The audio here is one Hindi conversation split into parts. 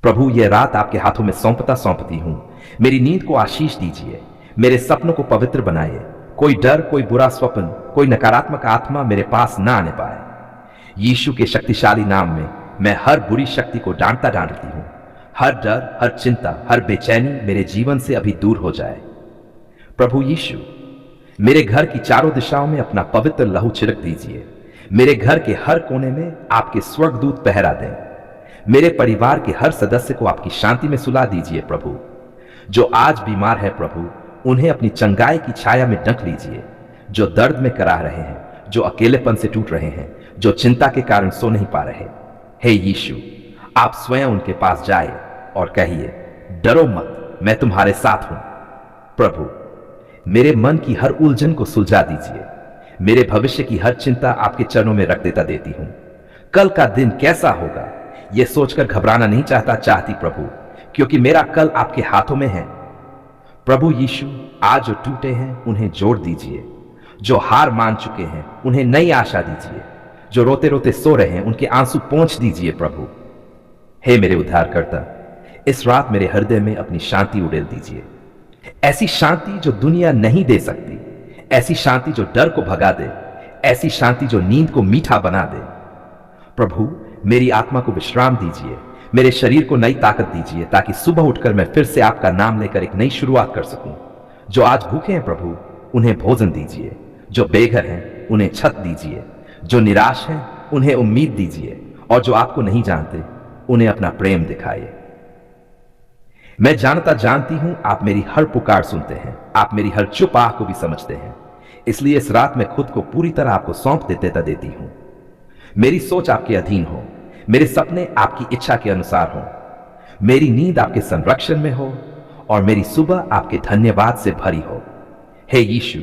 प्रभु यह रात आपके हाथों में सौंपती हूं। मेरी नींद को आशीष दीजिए, मेरे सपनों को पवित्र बनाइए। कोई डर, कोई बुरा स्वप्न, कोई नकारात्मक आत्मा मेरे पास ना आने पाए। यीशु के शक्तिशाली नाम में मैं हर बुरी शक्ति को डांटती हूं। हर डर, हर चिंता, हर बेचैनी मेरे जीवन से अभी दूर हो जाए। प्रभु यीशु, मेरे घर की चारों दिशाओं में अपना पवित्र लहू छिड़क दीजिए। मेरे घर के हर कोने में आपके स्वर्गदूत पहरा दें। मेरे परिवार के हर सदस्य को आपकी शांति में सुला दीजिए। प्रभु, जो आज बीमार है प्रभु, उन्हें अपनी चंगाई की छाया में ढक लीजिए। जो दर्द में कराह रहे हैं, जो अकेलेपन से टूट रहे हैं, जो चिंता के कारण सो नहीं पा रहे, हे यीशु, आप स्वयं उनके पास जाए और कहिए, डरो मत, मैं तुम्हारे साथ हूं। प्रभु, मेरे मन की हर उलझन को सुलझा दीजिए। मेरे भविष्य की हर चिंता आपके चरणों में रख देती हूं। कल का दिन कैसा होगा यह सोचकर घबराना नहीं चाहती प्रभु, क्योंकि मेरा कल आपके हाथों में है। प्रभु यीशु, आज जो टूटे हैं उन्हें जोड़ दीजिए। जो हार मान चुके हैं उन्हें नई आशा दीजिए। जो रोते रोते सो रहे हैं उनके आंसू पोंछ दीजिए। प्रभु, हे मेरे उद्धारकर्ता, इस रात मेरे हृदय में अपनी शांति उड़ेल दीजिए। ऐसी शांति जो दुनिया नहीं दे सकती, ऐसी शांति जो डर को भगा दे, ऐसी शांति जो नींद को मीठा बना दे। प्रभु, मेरी आत्मा को विश्राम दीजिए, मेरे शरीर को नई ताकत दीजिए, ताकि सुबह उठकर मैं फिर से आपका नाम लेकर एक नई शुरुआत कर सकूं। जो आज भूखे हैं प्रभु, उन्हें भोजन दीजिए। जो बेघर हैं उन्हें छत दीजिए। जो निराश हैं उन्हें उम्मीद दीजिए, और जो आपको नहीं जानते उन्हें अपना प्रेम दिखाइए। मैं जानती हूं आप मेरी हर पुकार सुनते हैं, आप मेरी हर चुप आह को भी समझते हैं। इसलिए इस रात मैं खुद को पूरी तरह आपको सौंप देती हूं। मेरी सोच आपके अधीन हो, मेरे सपने आपकी इच्छा के अनुसार हो, मेरी नींद आपके संरक्षण में हो, और मेरी सुबह आपके धन्यवाद से भरी हो। हे यीशु,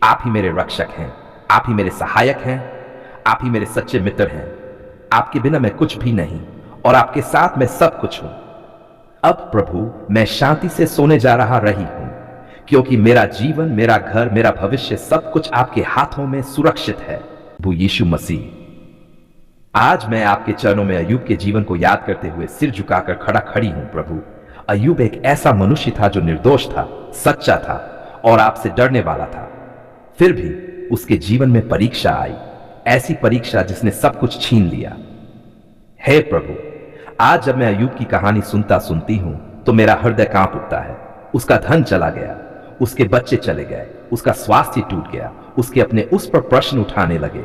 आप ही मेरे रक्षक हैं, आप ही मेरे सहायक हैं, आप ही मेरे सच्चे मित्र हैं। आपके बिना मैं कुछ भी नहीं, और आपके साथ मैं सब कुछ हूं। अब प्रभु, मैं शांति से सोने जा रही हूं, क्योंकि मेरा जीवन, मेरा घर, मेरा भविष्य सब कुछ आपके हाथों में सुरक्षित है। प्रभु यीशु मसीह, आज मैं आपके चरणों में अय्यूब के जीवन को याद करते हुए सिर झुकाकर खड़ी हूं। प्रभु, अय्यूब एक ऐसा मनुष्य था जो निर्दोष था, सच्चा था और आपसे डरने वाला था। फिर भी उसके जीवन में परीक्षा आई, ऐसी परीक्षा जिसने सब कुछ छीन लिया। हे प्रभु, आज जब मैं अय्यूब की कहानी सुनती हूं तो मेरा हृदय कांप उठता है। उसका धन चला गया, उसके बच्चे चले गए, उसका स्वास्थ्य टूट गया, उसके अपने उस पर प्रश्न उठाने लगे।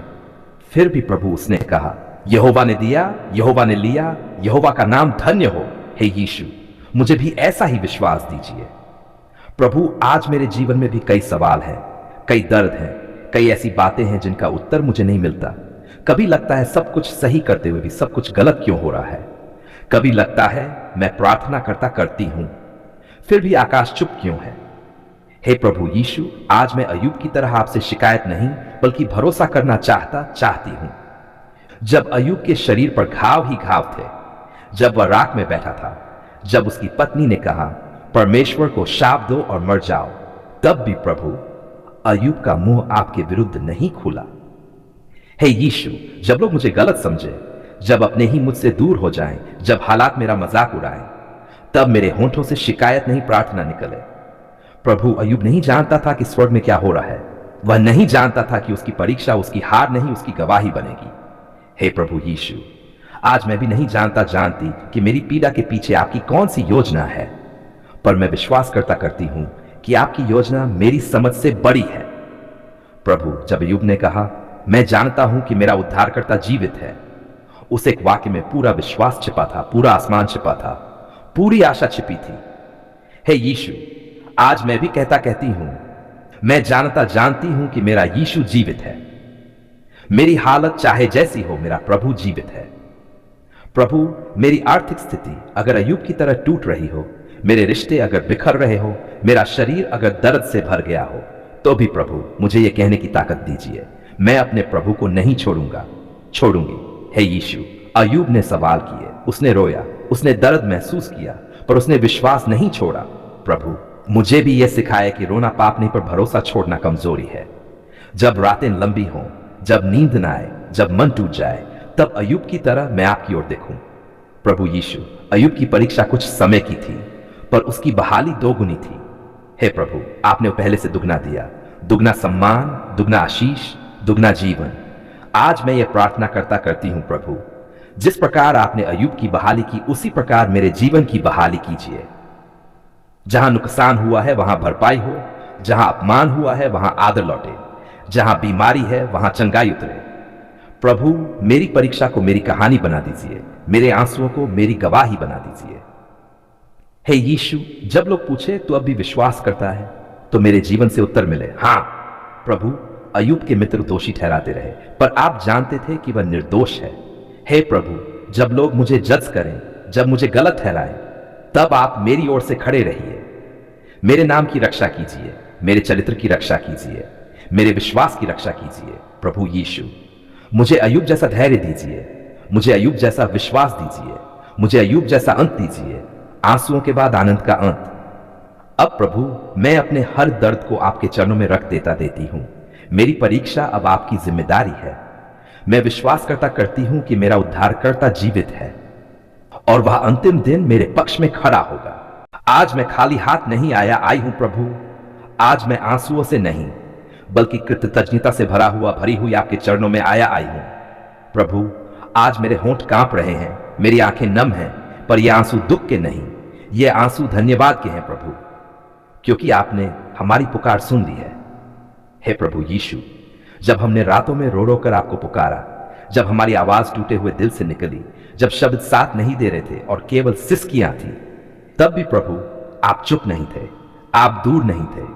फिर भी प्रभु, उसने कहा, यहोवा ने दिया, यहोवा ने लिया, यहोवा का नाम धन्य हो। हे यीशु, मुझे भी ऐसा ही विश्वास दीजिए। प्रभु, आज मेरे जीवन में भी कई सवाल हैं, कई दर्द हैं, कई ऐसी बातें हैं जिनका उत्तर मुझे नहीं मिलता। कभी लगता है सब कुछ सही करते हुए भी सब कुछ गलत क्यों हो रहा है। कभी लगता है मैं प्रार्थना करती हूं, फिर भी आकाश चुप क्यों है। हे प्रभु यीशु, आज मैं अय्यूब की तरह आपसे शिकायत नहीं बल्कि भरोसा करना चाहती हूं। जब अय्यूब के शरीर पर घाव ही घाव थे, जब वह राख में बैठा था, जब उसकी पत्नी ने कहा, परमेश्वर को शाप दो और मर जाओ, तब भी प्रभु, अय्यूब का मुंह आपके विरुद्ध नहीं खुला। हे यीशु, जब लोग मुझे गलत समझे, जब अपने ही मुझसे दूर हो जाएं, जब हालात मेरा मजाक उड़ाएं, तब मेरे होंठों से शिकायत नहीं प्रार्थना निकले। प्रभु, अय्यूब नहीं जानता था कि स्वर्ग में क्या हो रहा है। वह नहीं जानता था कि उसकी परीक्षा उसकी हार नहीं, उसकी गवाही बनेगी। हे प्रभु यीशु, आज मैं भी नहीं जानती कि मेरी पीड़ा के पीछे आपकी कौन सी योजना है, पर मैं विश्वास करती हूं कि आपकी योजना मेरी समझ से बड़ी है। प्रभु, जब अय्यूब ने कहा, मैं जानता हूं कि मेरा उद्धारकर्ता जीवित है, उस एक वाक्य में पूरा विश्वास छिपा था, पूरा आसमान छिपा था, पूरी आशा छिपी थी। हे यीशु, आज मैं भी कहती हूं, मैं जानती हूं कि मेरा यीशु जीवित है। मेरी हालत चाहे जैसी हो, मेरा प्रभु जीवित है। प्रभु, मेरी आर्थिक स्थिति अगर अय्यूब की तरह टूट रही हो, मेरे रिश्ते अगर बिखर रहे हो, मेरा शरीर अगर दर्द से भर गया हो, तो भी प्रभु, मुझे यह कहने की ताकत दीजिए, मैं अपने प्रभु को नहीं छोड़ूंगी। हे यीशु, अय्यूब ने सवाल किए, उसने रोया, उसने दर्द महसूस किया, पर उसने विश्वास नहीं छोड़ा। प्रभु, मुझे भी यह सिखाया कि रोना पाप नहीं, पर भरोसा छोड़ना कमजोरी है। जब रातें लंबी हों, जब नींद न आए, जब मन टूट जाए, तब अय्यूब की तरह मैं आपकी ओर देखूं। प्रभु यीशु, अय्यूब की परीक्षा कुछ समय की थी, पर उसकी बहाली दोगुनी थी। हे प्रभु, आपने पहले से दुगना दिया, दुगना सम्मान, दुगना आशीष, दुगना जीवन। आज मैं ये प्रार्थना करती हूं प्रभु, जिस प्रकार आपने अय्यूब की बहाली की, उसी प्रकार मेरे जीवन की बहाली कीजिए। जहां नुकसान हुआ है वहां भरपाई हो, जहां अपमान हुआ है वहां आदर लौटे, जहां बीमारी है वहां चंगाई उतरे। प्रभु, मेरी परीक्षा को मेरी कहानी बना दीजिए, मेरे आंसुओं को मेरी गवाही बना दीजिए। हे यीशु, जब लोग पूछे तो अब भी विश्वास करता है, तो मेरे जीवन से उत्तर मिले, हां प्रभु, अय्यूब के मित्र दोषी ठहराते रहे, पर आप जानते थे कि वह निर्दोष है। हे प्रभु, जब लोग मुझे जज करें, जब मुझे गलत ठहराएं, तब आप मेरी ओर से खड़े रहिए। मेरे नाम की रक्षा कीजिए, मेरे चरित्र की रक्षा कीजिए, मेरे विश्वास की रक्षा कीजिए। प्रभु यीशु, मुझे अय्यूब जैसा धैर्य दीजिए, मुझे अय्यूब जैसा विश्वास दीजिए, मुझे अय्यूब जैसा अंत दीजिए, आंसुओं के बाद आनंद का अंत। अब प्रभु, मैं अपने हर दर्द को आपके चरणों में रख देती हूं। मेरी परीक्षा अब आपकी जिम्मेदारी है। मैं विश्वास करती हूं कि मेरा उद्धारकर्ता जीवित है और वह अंतिम दिन मेरे पक्ष में खड़ा होगा। आज मैं खाली हाथ नहीं आई हूं प्रभु, आज मैं आंसुओं से नहीं बल्कि कृतज्ञता से भरी हुई आपके चरणों में आई हूं। प्रभु, आज मेरे होंठ कांप रहे हैं, मेरी आंखें नम हैं, पर ये आंसू दुख के नहीं, ये आंसू धन्यवाद के हैं प्रभु, क्योंकि आपने हमारी पुकार सुन ली है। हे प्रभु यीशु, जब हमने रातों में रो रो कर आपको पुकारा, जब हमारी आवाज टूटे हुए दिल से निकली, जब शब्द साथ नहीं दे रहे थे और केवल सिसकियां थी, तब भी प्रभु आप चुप नहीं थे, आप दूर नहीं थे।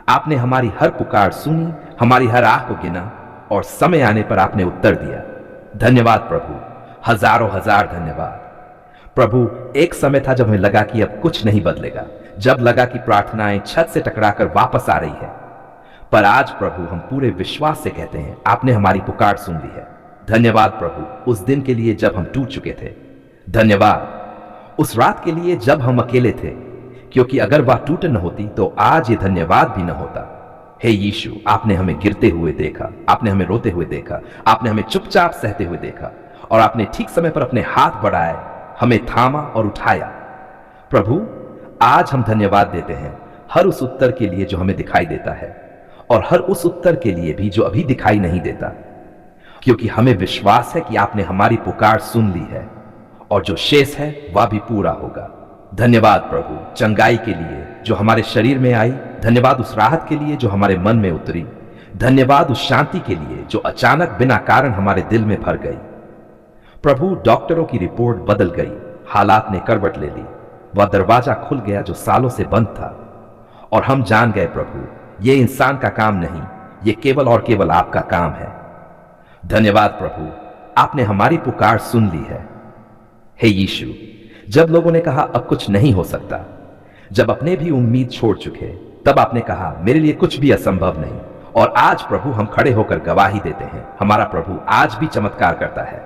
आपने हमारी हर पुकार सुनी, हमारी हर आह को गिना और समय आने पर आपने उत्तर दिया। धन्यवाद प्रभु, हजारों हजार धन्यवाद। प्रभु, एक समय था जब हमें लगा कि अब कुछ नहीं बदलेगा, जब लगा कि प्रार्थनाएं छत से टकराकर वापस आ रही है, पर आज प्रभु हम पूरे विश्वास से कहते हैं, आपने हमारी पुकार सुन ली है। धन्यवाद प्रभु, उस दिन के लिए जब हम टूट चुके थे। धन्यवाद उस रात के लिए जब हम अकेले थे, क्योंकि अगर वह टूट न होती तो आज ये धन्यवाद भी न होता। हे यीशु, आपने हमें गिरते हुए देखा, आपने हमें रोते हुए देखा, आपने हमें चुपचाप सहते हुए देखा और आपने ठीक समय पर अपने हाथ बढ़ाए, हमें थामा और उठाया। प्रभु, आज हम धन्यवाद देते हैं हर उस उत्तर के लिए जो हमें दिखाई देता है और हर उस उत्तर के लिए भी जो अभी दिखाई नहीं देता, क्योंकि हमें विश्वास है कि आपने हमारी पुकार सुन ली है और जो शेष है वह भी पूरा होगा। धन्यवाद प्रभु चंगाई के लिए जो हमारे शरीर में आई, धन्यवाद उस राहत के लिए जो हमारे मन में उतरी, धन्यवाद उस शांति के लिए जो अचानक बिना कारण हमारे दिल में भर गई। प्रभु, डॉक्टरों की रिपोर्ट बदल गई, हालात ने करवट ले ली, वह दरवाजा खुल गया जो सालों से बंद था और हम जान गए प्रभु, यह इंसान का काम नहीं, यह केवल और केवल आपका काम है। धन्यवाद प्रभु, आपने हमारी पुकार सुन ली है। हे यीशु, जब लोगों ने कहा अब कुछ नहीं हो सकता, जब अपने भी उम्मीद छोड़ चुके, तब आपने कहा मेरे लिए कुछ भी असंभव नहीं। और आज प्रभु हम खड़े होकर गवाही देते हैं, हमारा प्रभु आज भी चमत्कार करता है।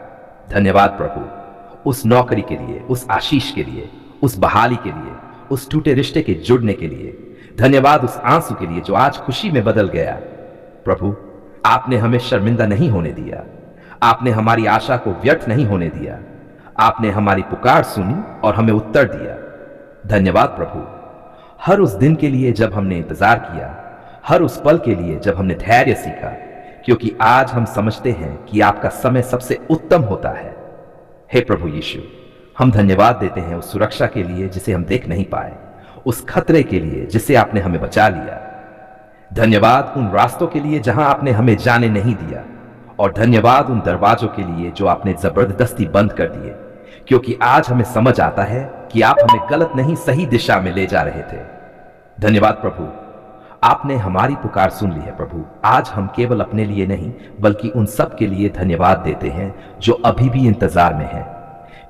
धन्यवाद प्रभु, उस नौकरी के लिए, उस आशीष के लिए, उस बहाली के लिए, उस टूटे रिश्ते के जुड़ने के लिए। धन्यवाद उस आंसू के लिए जो आज खुशी में बदल गया। प्रभु, आपने हमें शर्मिंदा नहीं होने दिया, आपने हमारी आशा को व्यर्थ नहीं होने दिया, आपने हमारी पुकार सुनी और हमें उत्तर दिया। धन्यवाद प्रभु, हर उस दिन के लिए जब हमने इंतजार किया, हर उस पल के लिए जब हमने धैर्य सीखा, क्योंकि आज हम समझते हैं कि आपका समय सबसे उत्तम होता है। हे प्रभु यीशु, हम धन्यवाद देते हैं उस सुरक्षा के लिए जिसे हम देख नहीं पाए, उस खतरे के लिए जिसे आपने हमें बचा लिया। धन्यवाद उन रास्तों के लिए जहां आपने हमें जाने नहीं दिया, और धन्यवाद उन दरवाजों के लिए जो आपने जबरदस्ती बंद कर दिए, क्योंकि आज हमें समझ आता है कि आप हमें गलत नहीं सही दिशा में ले जा रहे थे। धन्यवाद प्रभु, आपने हमारी पुकार सुन ली है। प्रभु, आज हम केवल अपने लिए नहीं बल्कि उन सब के लिए धन्यवाद देते हैं जो अभी भी इंतजार में हैं,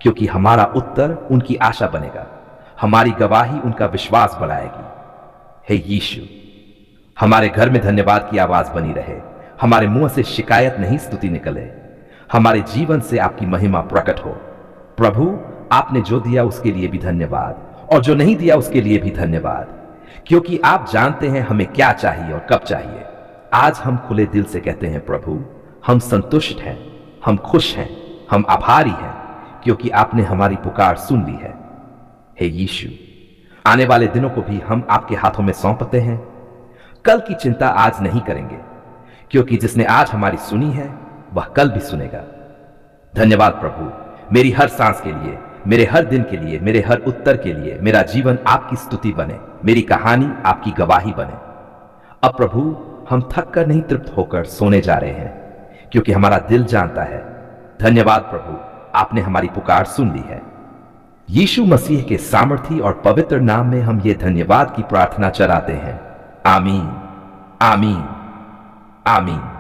क्योंकि हमारा उत्तर उनकी आशा बनेगा, हमारी गवाही उनका विश्वास बढ़ाएगी। हे यीशु, हमारे घर में धन्यवाद की आवाज बनी रहे, हमारे मुंह से शिकायत नहीं स्तुति निकले, हमारे जीवन से आपकी महिमा प्रकट हो। प्रभु, आपने जो दिया उसके लिए भी धन्यवाद और जो नहीं दिया उसके लिए भी धन्यवाद, क्योंकि आप जानते हैं हमें क्या चाहिए और कब चाहिए। आज हम खुले दिल से कहते हैं प्रभु, हम संतुष्ट हैं, हम खुश हैं, हम आभारी हैं, क्योंकि आपने हमारी पुकार सुन ली है। हे यीशु, आने वाले दिनों को भी हम आपके हाथों में सौंपते हैं। कल की चिंता आज नहीं करेंगे, क्योंकि जिसने आज हमारी सुनी है वह कल भी सुनेगा। धन्यवाद प्रभु, मेरी हर सांस के लिए, मेरे हर दिन के लिए, मेरे हर उत्तर के लिए। मेरा जीवन आपकी स्तुति बने, मेरी कहानी आपकी गवाही बने। अब प्रभु, हम थक कर नहीं तृप्त होकर सोने जा रहे हैं, क्योंकि हमारा दिल जानता है। धन्यवाद प्रभु, आपने हमारी पुकार सुन ली है। यीशु मसीह के सामर्थी और पवित्र नाम में हम ये धन्यवाद की प्रार्थना चढ़ाते हैं। आमीन, आमीन, आमीन।